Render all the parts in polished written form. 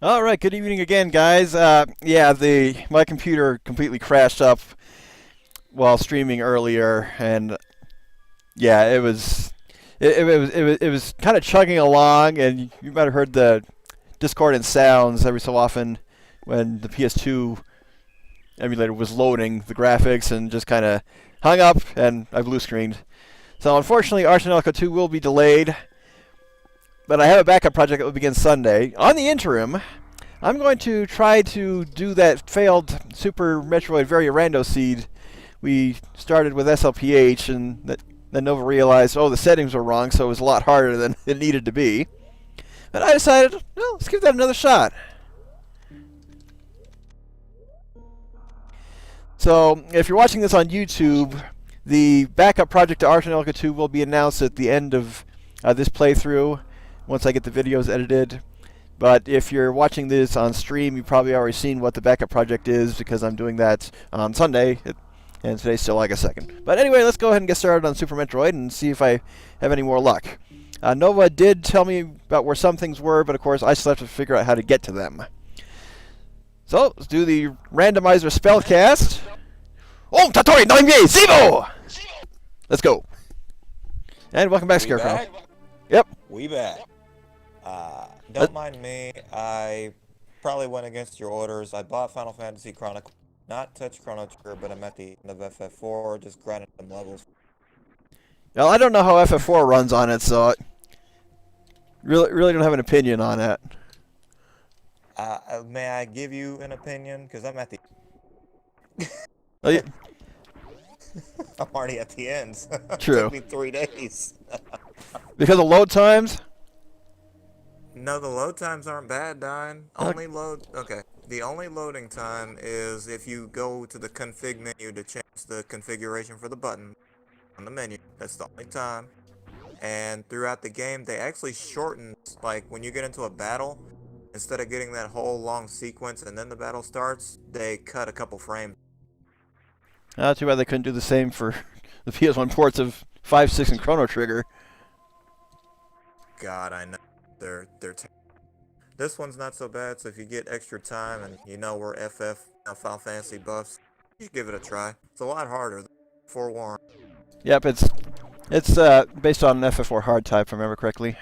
All right, good evening again, guys. Yeah, my computer completely crashed up while streaming earlier, and yeah, it was kind of chugging along, and you might have heard the discordant sounds every so often when the PS2 emulator was loading the graphics, and just kind of hung up, and I blue screened. So unfortunately, Arch Angelica 2 will be delayed, but I have a backup project that will begin Sunday. On the interim, I'm going to try to do that failed Super Metroid Varia Rando seed we started with SLPH, and then Nova realized, oh, the settings were wrong, so it was a lot harder than it needed to be. But I decided, well, let's give that another shot. So, if you're watching this on YouTube, the backup project to Arch Angelica 2 will be announced at the end of this playthrough, once I get the videos edited. But if you're watching this on stream, you've probably already seen what the backup project is, because I'm doing that on Sunday, and today's still like a second. But anyway, let's go ahead and get started on Super Metroid and see if I have any more luck. Nova did tell me about where some things were, but of course I still have to figure out how to get to them. So, let's do the randomizer spellcast. Oh, Tatori, Noimye, Zibo! Let's go. And welcome back, Scarecrow. Back? Yep. We back. Don't mind me. I probably went against your orders. I bought Final Fantasy Chronicle. Not touch Chrono Trigger, but I'm at the end of FF4, just grinding some levels. Well, I don't know how FF4 runs on it, so I really don't have an opinion on it. May I give you an opinion? Because I'm at the... Oh, yeah. I'm already at the end. True. It took me 3 days. Because of load times? No, the load times aren't bad, Dine. Only load... Okay. The only loading time is if you go to the config menu to change the configuration for the button on the menu. That's the only time. And throughout the game, they actually shorten, like, when you get into a battle, instead of getting that whole long sequence and then the battle starts, they cut a couple frames. Too bad they couldn't do the same for the PS1 ports of 5, 6, and Chrono Trigger. God, I know. They're This one's not so bad, so if you get extra time and you know we're Final Fantasy buffs, you give it a try. It's a lot harder, forewarned. Yep, it's based on an FF4 hard type, if I remember correctly.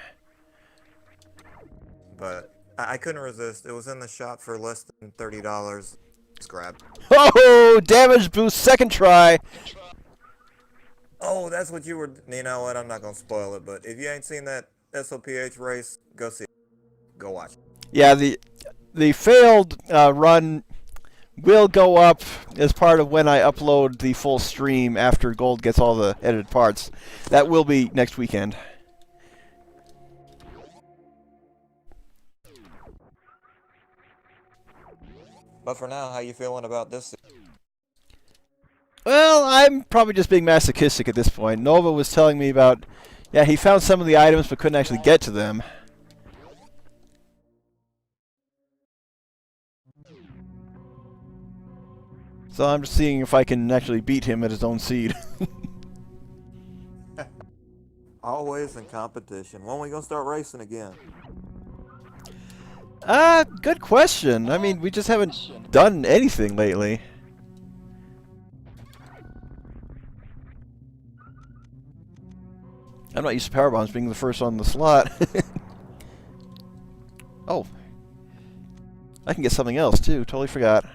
But I couldn't resist. It was in the shop for less than $30. It's grabbed. Oh, damage boost, second try. Oh, that's what you were... You know what? I'm not going to spoil it, but if you ain't seen that SLPH race, go see it. Go watch it. Yeah, the failed run will go up as part of when I upload the full stream after Gold gets all the edited parts. That will be next weekend. But for now, how you feeling about this? Well, I'm probably just being masochistic at this point. Nova was telling me about, yeah, he found some of the items but couldn't actually get to them. So I'm just seeing if I can actually beat him at his own seed. Always in competition. When we gonna start racing again? Good question. I mean, we just haven't done anything lately. I'm not used to power bombs being the first on the slot. Oh. I can get something else, too. Totally forgot.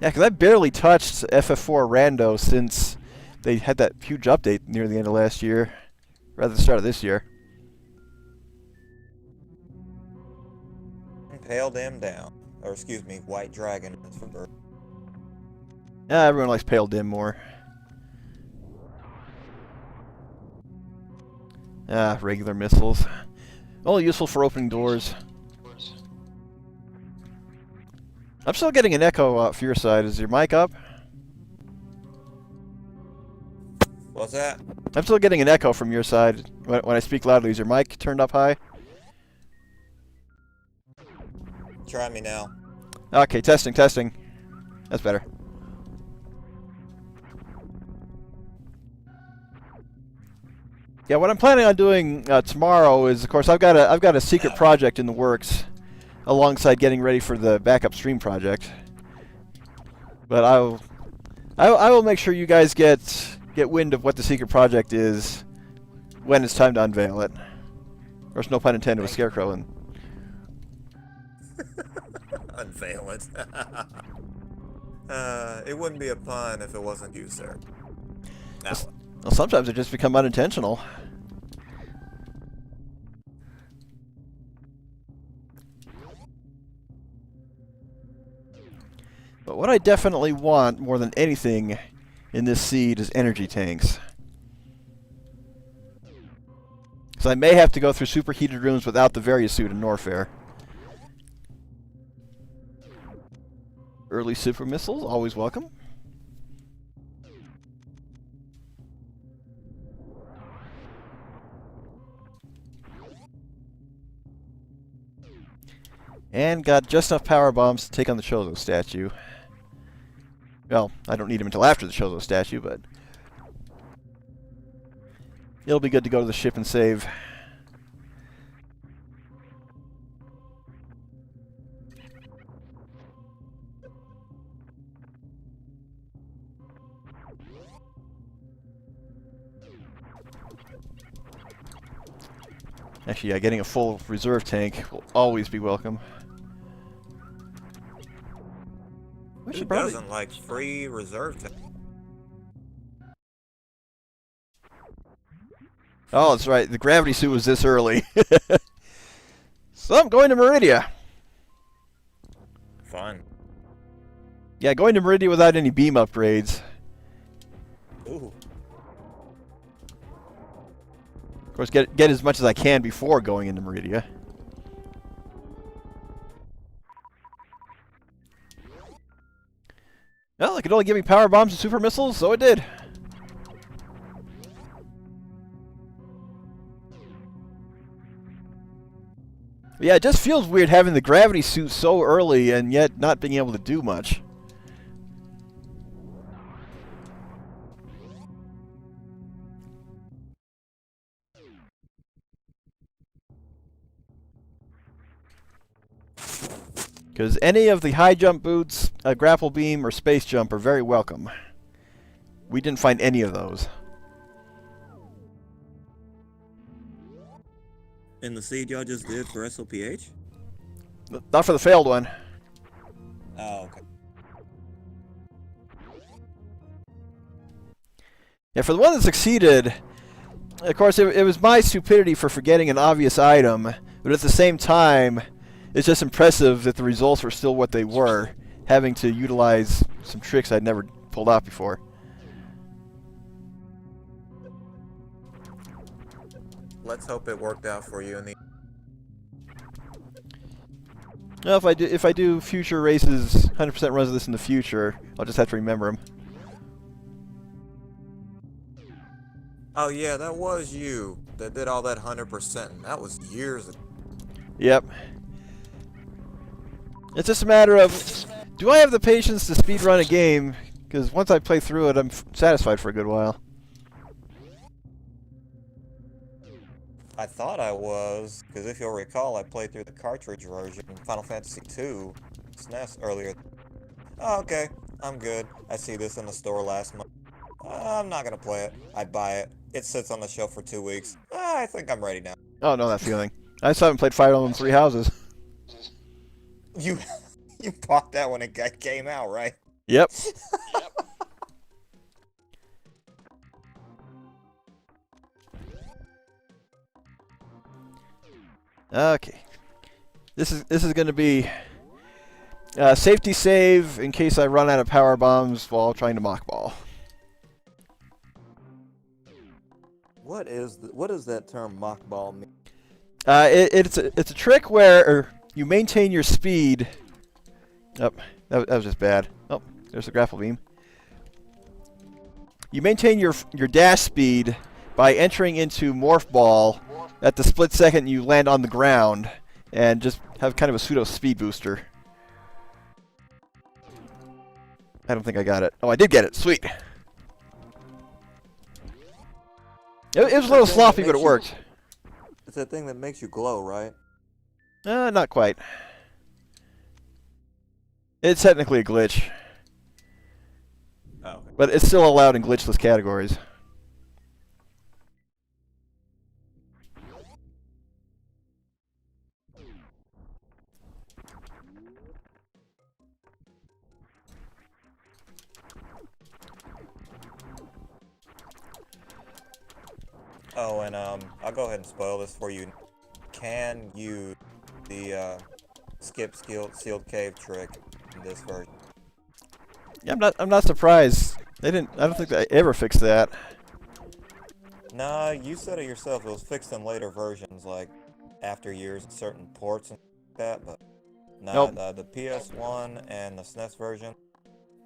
Yeah, because I barely touched FF4 Rando since they had that huge update near the end of last year. Rather, the start of this year. Pale Dim Down. Or excuse me, White Dragon. Yeah, everyone likes Pale Dim more. Ah, regular missiles. Only useful for opening doors. I'm still getting an echo off your side. Is your mic up? What's that? I'm still getting an echo from your side when I speak loudly. Is your mic turned up high? Try me now. Okay, testing, testing. That's better. Yeah, what I'm planning on doing tomorrow is, of course, I've got a secret project in the works, alongside getting ready for the backup stream project. But I will make sure you guys get wind of what the secret project is when it's time to unveil it. Of course, no pun intended with Scarecrow. And unveil it. It wouldn't be a pun if it wasn't you, sir. Now, well, sometimes it just become unintentional. But what I definitely want more than anything in this seed is energy tanks. So I may have to go through superheated rooms without the Varia suit in Norfair. Early super missiles, always welcome. And got just enough power bombs to take on the Chozo statue. Well, I don't need them until after the Chozo statue, but it'll be good to go to the ship and save. Actually, yeah, getting a full reserve tank will always be welcome. who doesn't like free reserve tank? Oh, that's right. The gravity suit was this early. So I'm going to Meridia. Fun. Yeah, going to Meridia without any beam upgrades. Ooh. Of course, get as much as I can before going into Meridia. Well, it could only give me power bombs and super missiles, so it did. But yeah, it just feels weird having the gravity suit so early and yet not being able to do much. Because any of the high jump boots, a grapple beam, or space jump are very welcome. We didn't find any of those. In the seed y'all just did for SLPH? Not for the failed one. Oh, okay. Yeah, for the one that succeeded, of course, it was my stupidity for forgetting an obvious item, but at the same time, it's just impressive that the results were still what they were, having to utilize some tricks I'd never pulled off before. Let's hope it worked out for you in the... Well, if I do future races, 100% runs of this in the future, I'll just have to remember them. Oh yeah, that was you that did all that 100%, and that was years ago. Yep. It's just a matter of, do I have the patience to speedrun a game? Because once I play through it, I'm satisfied for a good while. I thought I was, because if you'll recall, I played through the cartridge version in Final Fantasy II SNES earlier. Oh, okay, I'm good. I see this in the store last month. I'm not gonna play it. I buy it. It sits on the shelf for 2 weeks. I think I'm ready now. Oh, no, that feeling. I still haven't played Fire Emblem Three Houses. You bought that when it came out, right? Yep. Okay. This is going to be safety save in case I run out of power bombs while trying to mock ball. What does that term mock ball mean? It's a trick where you maintain your speed. Oh, that was just bad. Oh, there's the grapple beam. You maintain your dash speed by entering into Morph Ball at the split second you land on the ground, and just have kind of a pseudo speed booster. I don't think I got it. Oh, I did get it. Sweet. It was a little sloppy, but it worked. It's that thing that makes you glow, right? Not quite. It's technically a glitch, Oh. Okay. but it's still allowed in glitchless categories. Oh, and I'll go ahead and spoil this for you. Can use the skip sealed cave trick in this version. Yeah, I'm not surprised. They didn't. I don't think they ever fixed that. Nah, you said it yourself. It was fixed in later versions, like after years of certain ports and that. But nah, Nope. the PS1 and the SNES version,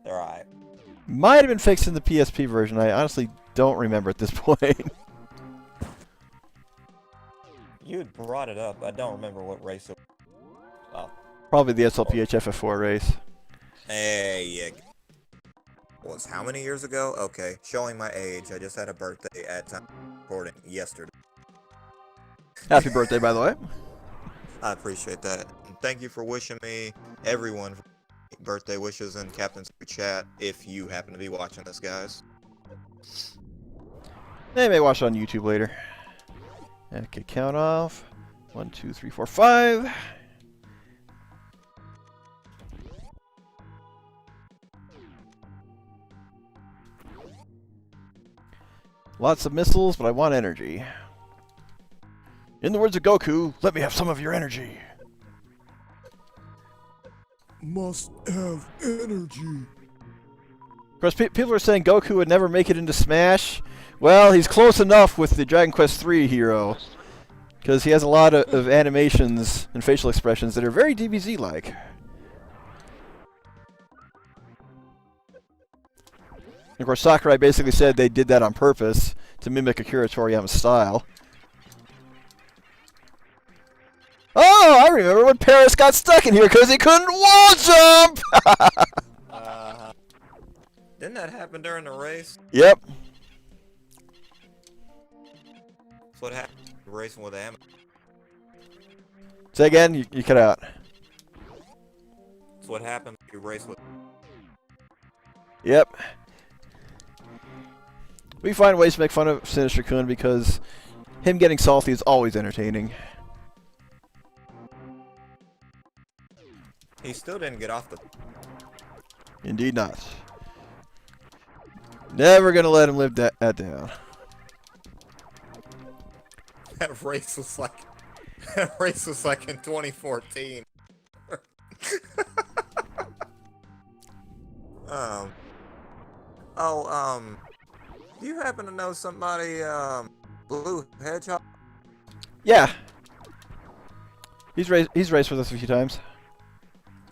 they're alright. Might have been fixed in the PSP version. I honestly don't remember at this point. You had brought it up. I don't remember what race it was. Oh. Probably the SLPH FF4 race. Hey, yeah. Was how many years ago? Okay, showing my age. I just had a birthday at time recording yesterday. Happy birthday, by the way. I appreciate that. And thank you for wishing me, everyone, birthday wishes in Captain's chat if you happen to be watching this, guys. They may watch it on YouTube later. Okay, count off. 1, 2, 3, 4, 5. Lots of missiles, but I want energy. In the words of Goku, let me have some of your energy. Must have energy. Of course, people are saying Goku would never make it into Smash. Well, he's close enough with the Dragon Quest III hero. Because he has a lot of animations and facial expressions that are very DBZ-like. Of course, Sakurai basically said they did that on purpose to mimic Akira Toriyama's style. Oh, I remember when Paris got stuck in here because he couldn't wall jump! Didn't that happen during the race? Yep. That's what happened racing with Am. Say again, you cut out. That's what happened when you race with. Yep. We find ways to make fun of Sinister Kun because him getting salty is always entertaining. He still didn't get off the. Indeed not. Never gonna let him live that down. That race was like. That race was like in 2014. Do you happen to know somebody, Blue Hedgehog? Yeah. He's raced with us a few times.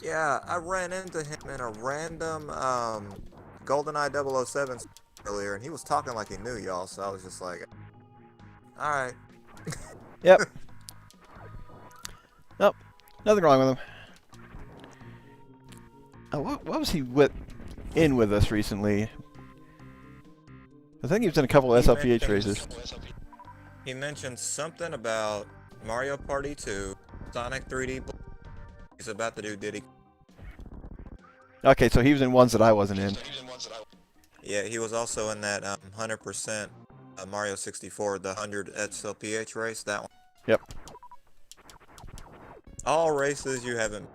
Yeah, I ran into him in a random, GoldenEye 007 earlier, and he was talking like he knew y'all, so I was just like, alright. Yep. Nope. Nothing wrong with him. Oh, what was he in with us recently? I think he was in a couple of SLPH races. He mentioned something about Mario Party 2, Sonic 3D. He's about to do Diddy. Okay, so he was in ones that I wasn't in. Yeah, he was also in that 100% Mario 64, the 100 SLPH race, that one. Yep. All races you haven't.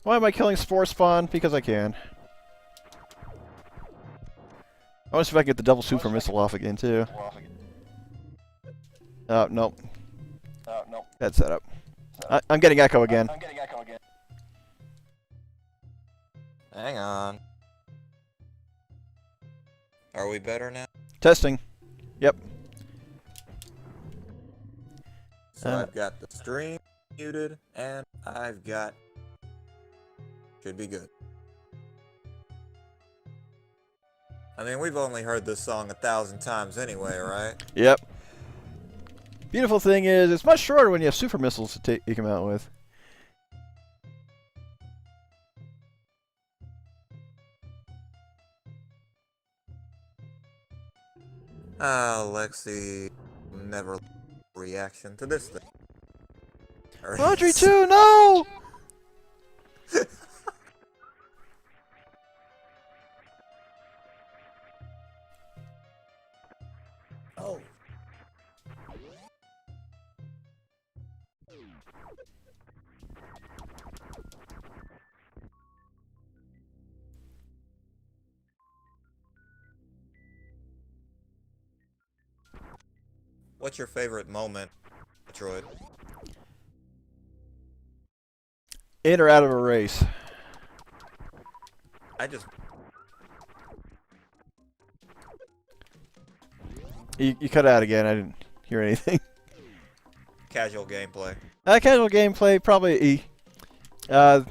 Why am I killing Spore Spawn? Because I can. I want to see if I can get the double super missile off again, too. Oh, nope. Bad setup. I'm getting Echo again. Hang on. Are we better now? Testing. Yep. So I've got the stream muted, and I've got... Should be good. I mean, we've only heard this song 1,000 times anyway, right? Yep. Beautiful thing is, it's much shorter when you have super missiles to take him out with. Lexi never reaction to this thing. Laundry 2, no! Oh. What's your favorite moment, Metroid? In or out of a race? I just You cut out again. I didn't hear anything. casual gameplay. Casual gameplay, probably the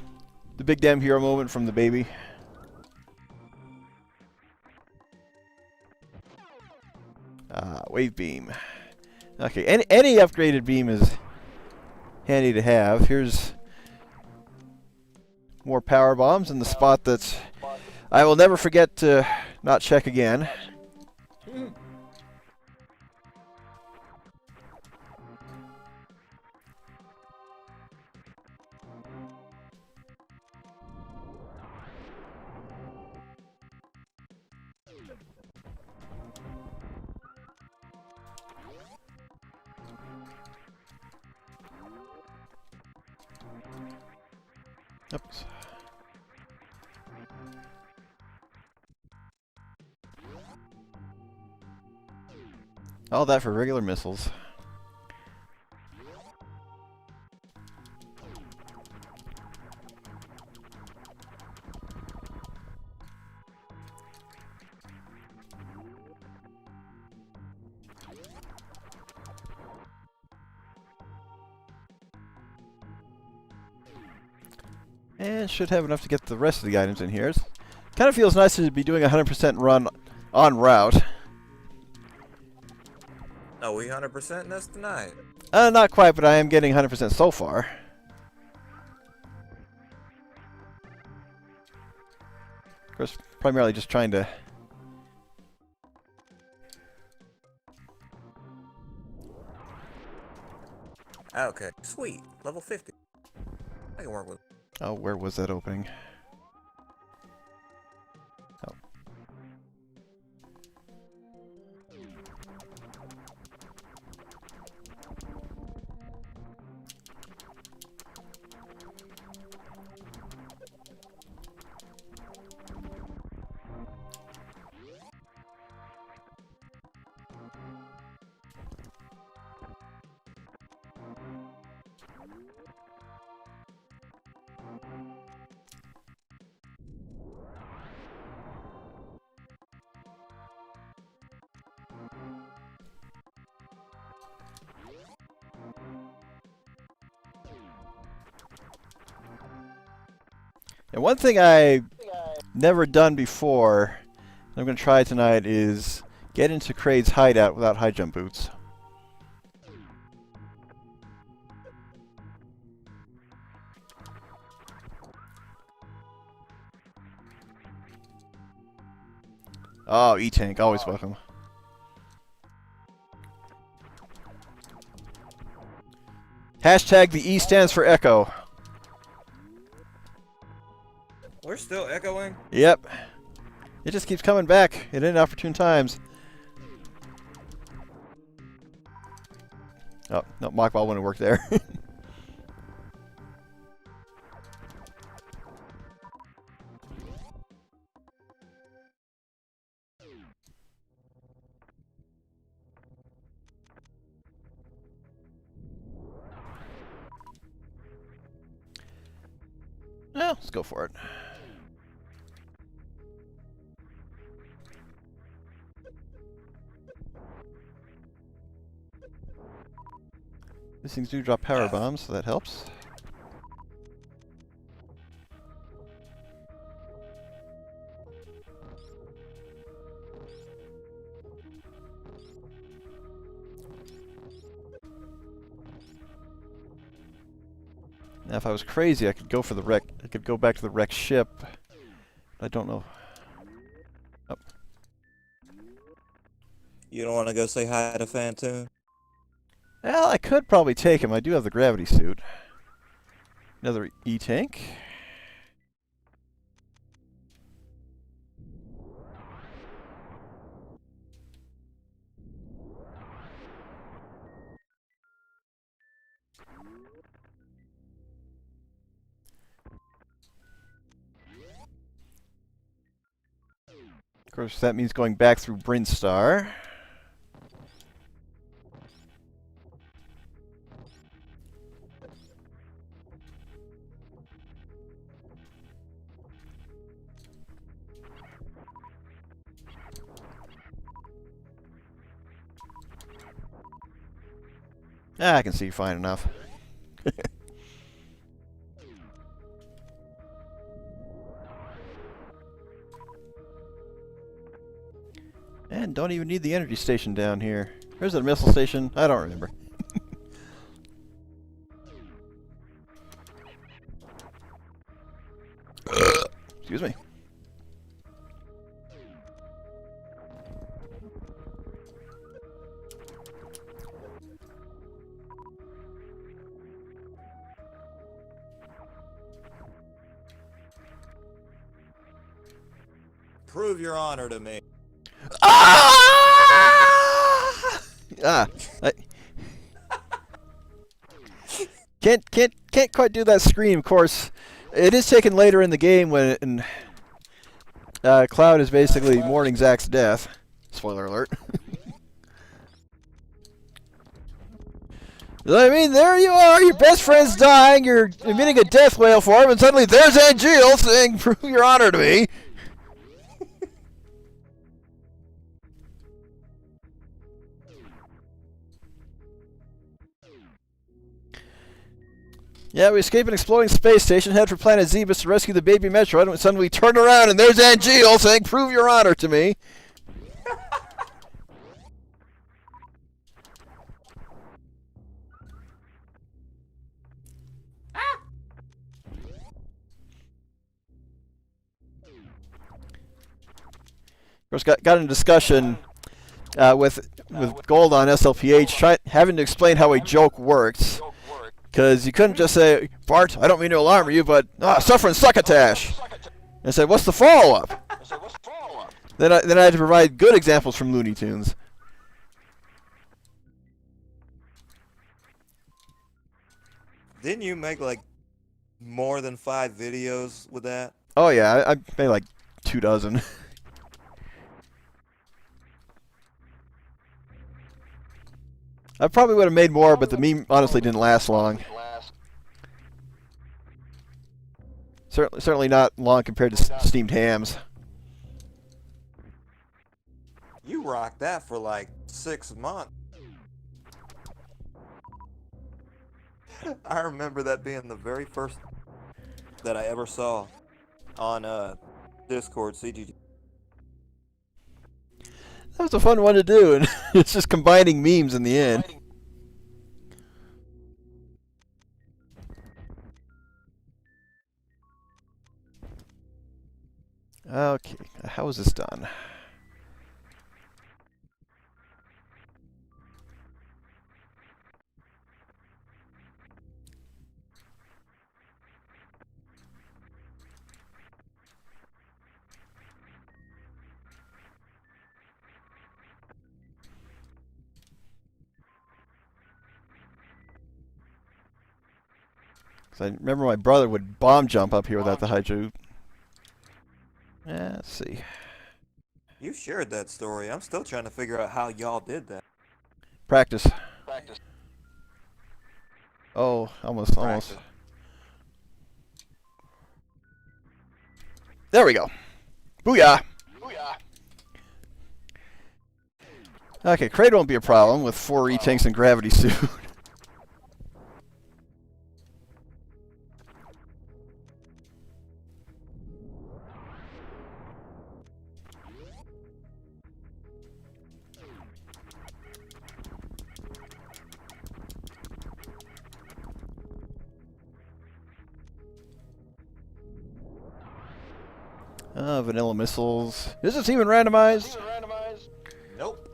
big damn hero moment from the baby. Wave beam. Okay, any upgraded beam is handy to have. Here's more power bombs in the spot that I will never forget to not check again. Oops. All that for regular missiles. And should have enough to get the rest of the items in here. Kind of feels nice to be doing a 100% run on route. Are we 100% this tonight? Not quite, but I am getting 100% so far. Of course, primarily just trying to... Okay, sweet. Level 50. I can work with it. Oh, where was that opening? Oh. And one thing I've never done before, I'm going to try tonight, is get into Kraid's hideout without high jump boots. Oh, E-Tank, always welcome. Hashtag the E stands for Echo. We're still echoing? Yep. It just keeps coming back at inopportune times. Oh, no, Mockball wouldn't work there. Well, let's go for it. These things do drop power bombs, so that helps. Now, if I was crazy, I could go for the wreck. I could go back to the wrecked ship. I don't know. Oh. You don't want to go say hi to Fantoon? Well, I could probably take him. I do have the gravity suit. Another E-tank. Of course, that means going back through Brinstar. I can see fine enough. And don't even need the energy station down here. Where's the missile station? I don't remember. Excuse me. Prove your honor to me. I can't quite do that scream. Of course, it is taken later in the game when Cloud is basically mourning Zack's death. Spoiler alert. I mean, there you are. Your best friend's dying. You're emitting a death wail for him, and suddenly there's Angeal saying, "Prove your honor to me." Yeah, we escape an exploding space station, head for planet Zebus to rescue the baby Metroid, and suddenly we turn around and there's Angeal saying, "Prove your honor to me." Of course, got in a discussion with Gold on SLPH, having to explain how a joke works. Because you couldn't just say, "Bart, I don't mean to alarm you, but suffering succotash." And I said, "What's the follow-up?" Then I had to provide good examples from Looney Tunes. Didn't you make like more than 5 videos with that? Oh yeah, I made like 2 dozen. I probably would have made more, but the meme honestly didn't last long. Certainly not long compared to steamed hams. You rocked that for like 6 months. I remember that being the very first that I ever saw on Discord CGG. That was a fun one to do, and it's just combining memes in the end. Okay, how is this done? I remember my brother would bomb jump up here without the hydro. Let's see. You shared that story. I'm still trying to figure out how y'all did that. Practice. Oh, almost. There we go. Booyah! Okay, Kraid won't be a problem with 4 E-tanks and gravity suit. Vanilla missiles. Is this even randomized? Nope.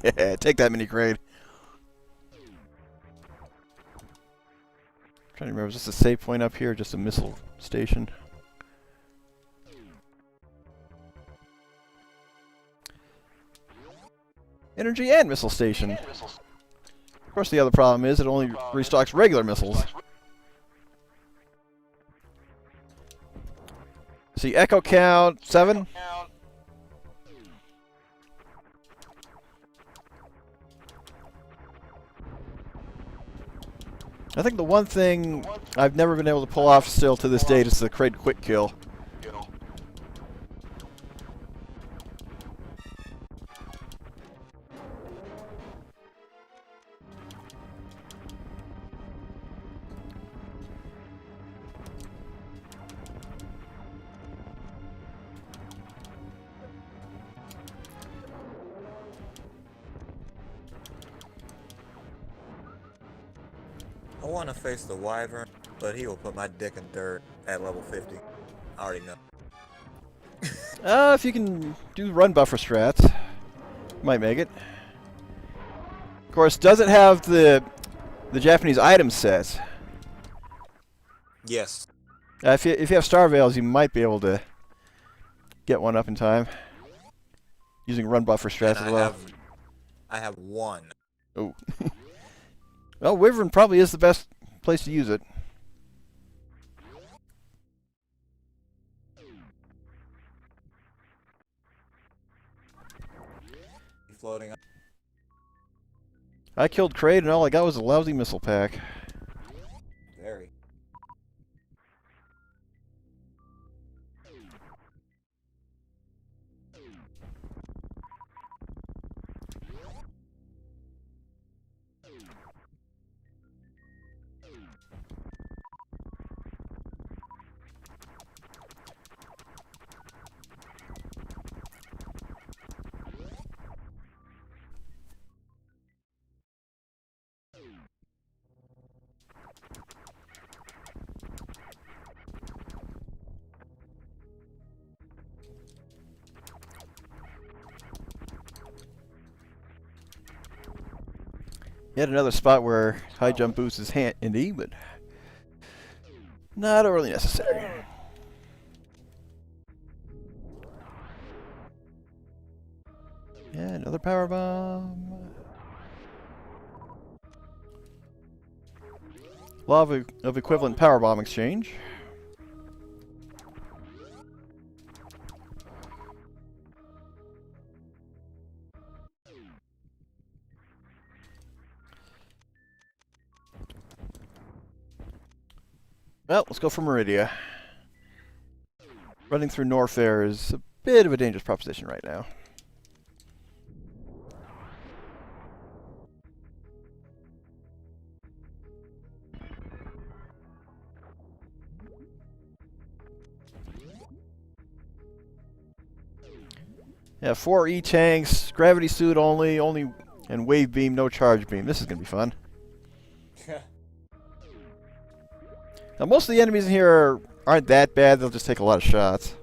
Yeah, take that mini crate. Trying to remember, is this a save point up here or just a missile station? Energy and missile station. Of course, the other problem is it only restocks regular missiles. See, echo count 7. I think the one thing I've never been able to pull off still to this date is the crate quick kill. I want to face the Wyvern, but he will put my dick in dirt at level 50. I already know. If you can do run buffer strats, might make it. Of course, does it have the Japanese item set? Yes. If you have Star Veils, you might be able to get one up in time using run buffer strats as well. I have one. Oh. Well, Wyvern probably is the best place to use it. Floating up. I killed Kraid and all I got was a lousy missile pack. Very. Yet another spot where high jump boosts is handy, but not overly necessary. Yeah, another power bomb. Law of equivalent power bomb exchange. Well, let's go for Meridia. Running through North there is a bit of a dangerous proposition right now. Yeah, 4 E-tanks, gravity suit only, and wave beam, no charge beam. This is going to be fun. Now, most of the enemies in here aren't that bad. They'll just take a lot of shots.